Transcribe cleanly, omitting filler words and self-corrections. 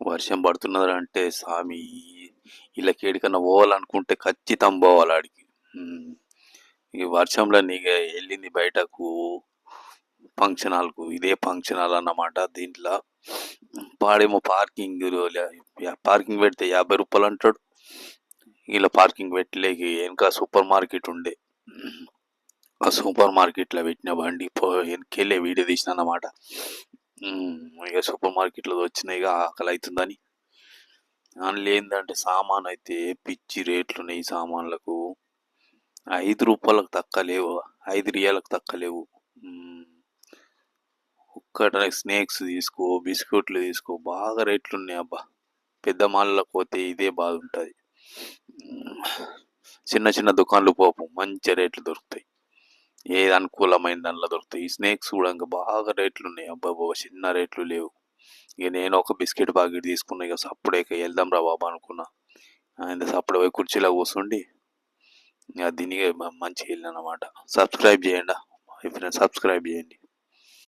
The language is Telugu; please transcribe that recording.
వర్షం పడుతున్నదంటే సామి ఈళ్ళకేడికన్నా పోవాలనుకుంటే ఖచ్చితం పోవాలి ఆడికి. ఈ వర్షంలో నీక వెళ్ళింది బయటకు ఫంక్షన్ హాల్‌కు. ఇదే ఫంక్షన్ హాల్ అన్నమాట. దీంట్లో వాడేమో పార్కింగ్ పెడితే రూ. 50 అంటాడు. ఇలా పార్కింగ్ పెట్టలేక వెనక సూపర్ మార్కెట్ ఉండే. ఆ సూపర్ మార్కెట్లో పెట్టిన బండి వెనకెళ్ళే వీడియో తీసిన అన్నమాట. ఇక సూపర్ మార్కెట్లో వచ్చినాయి, ఇక ఆకలి అవుతుందని. అందులో ఏంటంటే సామాన్ అయితే పిచ్చి రేట్లు ఉన్నాయి. సామాన్లకు రూ. 5 తక్కువ లేవు, 5 రియాలకు తక్కువ లేవు. ఒక్కటే స్నేక్స్ తీసుకో, బిస్కెట్లు తీసుకో, బాగా రేట్లు ఉన్నాయి అబ్బా. పెద్ద మాల్లోకి పోతే ఇదే బాధ ఉంటుంది. చిన్న చిన్న దుకాణాలు పోపు మంచి రేట్లు దొరుకుతాయి. ఏది అనుకూలమైన దానిలో దొరుకుతాయి. ఈ స్నేక్స్ కూడా ఇంకా బాగా రేట్లు ఉన్నాయి అబ్బాబో, చిన్న రేట్లు లేవు. ఇక నేను ఒక బిస్కెట్ ప్యాకెట్ తీసుకున్నా. ఇక సప్పుడే వెళ్దాం రా బాబా అనుకున్నా. ఆయన సప్పుడు పోయి కుర్చీలో కూర్చుండి ఇక దీనికి మంచిగా వెళ్ళిన అనమాట. సబ్స్క్రైబ్ చేయండి ఫ్రెండ్స్, సబ్స్క్రైబ్ చేయండి.